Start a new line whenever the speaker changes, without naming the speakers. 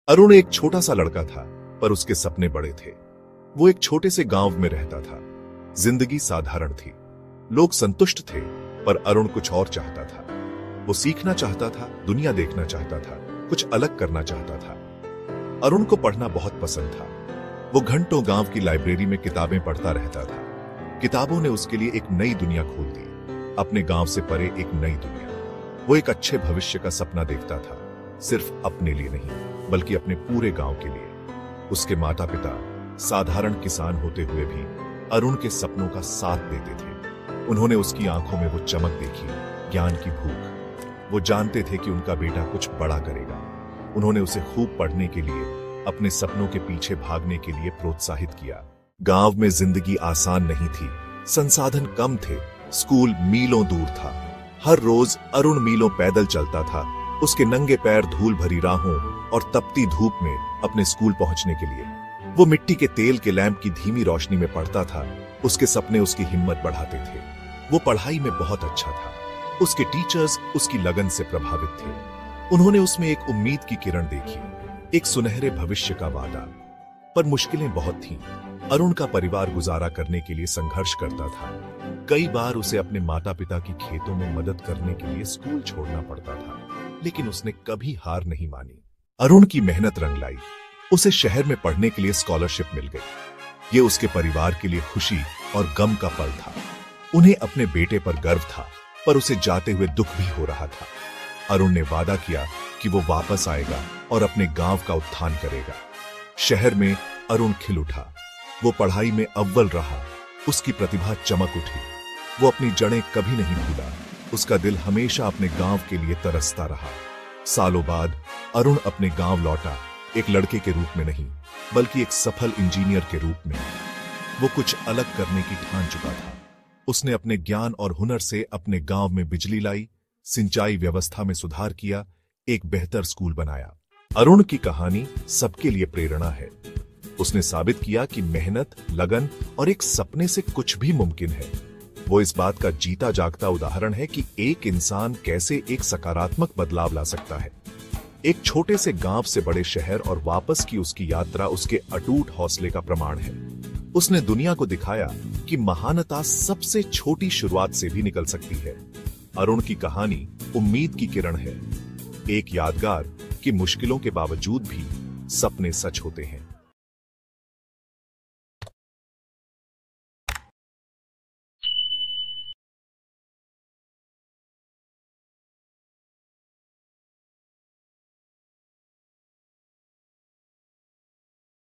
अरुण एक छोटा सा लड़का था, पर उसके सपने बड़े थे। वो एक छोटे से गांव में रहता था। जिंदगी साधारण थी, लोग संतुष्ट थे, पर अरुण कुछ और चाहता था। वो सीखना चाहता था, दुनिया देखना चाहता था, कुछ अलग करना चाहता था। अरुण को पढ़ना बहुत पसंद था। वो घंटों गांव की लाइब्रेरी में किताबें पढ़ता रहता था। किताबों ने उसके लिए एक नई दुनिया खोल दी, अपने गांव से परे एक नई दुनिया। वो एक अच्छे भविष्य का सपना देखता था, सिर्फ अपने लिए नहीं, बल्कि अपने पूरे गांव के लिए। उसके माता पिता साधारण किसान होते हुए भी अरुण के सपनों का साथ देते थे। उन्होंने उसकी आंखों में वो चमक देखी, ज्ञान की भूख। वो जानते थे कि उनका बेटा कुछ बड़ा करेगा। उन्होंने उसे खूब पढ़ने के लिए, अपने सपनों के पीछे भागने के लिए प्रोत्साहित किया। गांव में जिंदगी आसान नहीं थी, संसाधन कम थे, स्कूल मीलों दूर था। हर रोज अरुण मीलों पैदल चलता था, उसके नंगे पैर धूल भरी राहों और तपती धूप में अपने स्कूल पहुंचने के लिए। वो मिट्टी के तेल के लैंप की धीमी रोशनी में पढ़ता था। उसके सपने उसकी हिम्मत बढ़ाते थे। वो पढ़ाई में बहुत अच्छा था। उसके टीचर्स उसकी लगन से प्रभावित थे। उन्होंने उसमें एक उम्मीद की किरण देखी, एक सुनहरे भविष्य का वादा। पर मुश्किलें बहुत थीं। अरुण का परिवार गुजारा करने के लिए संघर्ष करता था। कई बार उसे अपने माता पिता की खेतों में मदद करने के लिए स्कूल छोड़ना पड़ता था, लेकिन उसने कभी हार नहीं मानी। अरुण की मेहनत रंग लाई। उसे शहर में पढ़ने के लिए स्कॉलरशिप मिल गई। ये उसके परिवार के लिए खुशी और गम का पल था। उन्हें अपने बेटे पर गर्व था, पर उसे जाते हुए दुख भी हो रहा था। अरुण ने वादा किया कि वो वापस आएगा और अपने गांव का उत्थान करेगा। शहर में अरुण खिल उठा। वो पढ़ाई में अव्वल रहा। उसकी प्रतिभा चमक उठी। वो अपनी जड़ें कभी नहीं भूला। उसका दिल हमेशा अपने गांव के लिए तरसता रहा। सालों बाद अरुण अपने गांव लौटा, एक लड़के के रूप में नहीं, बल्कि एक सफल इंजीनियर के रूप में। वो कुछ अलग करने की ठान चुका था। उसने अपने ज्ञान और हुनर से अपने गांव में बिजली लाई, सिंचाई व्यवस्था में सुधार किया, एक बेहतर स्कूल बनाया। अरुण की कहानी सबके लिए प्रेरणा है। उसने साबित किया कि मेहनत, लगन और एक सपने से कुछ भी मुमकिन है। वो इस बात का जीता जागता उदाहरण है कि एक इंसान कैसे एक सकारात्मक बदलाव ला सकता है। एक छोटे से गांव से बड़े शहर और वापस की उसकी यात्रा उसके अटूट हौसले का प्रमाण है। उसने दुनिया को दिखाया कि महानता सबसे छोटी शुरुआत से भी निकल सकती है। अरुण की कहानी उम्मीद की किरण है, एक यादगार कि मुश्किलों के बावजूद भी सपने सच होते हैं।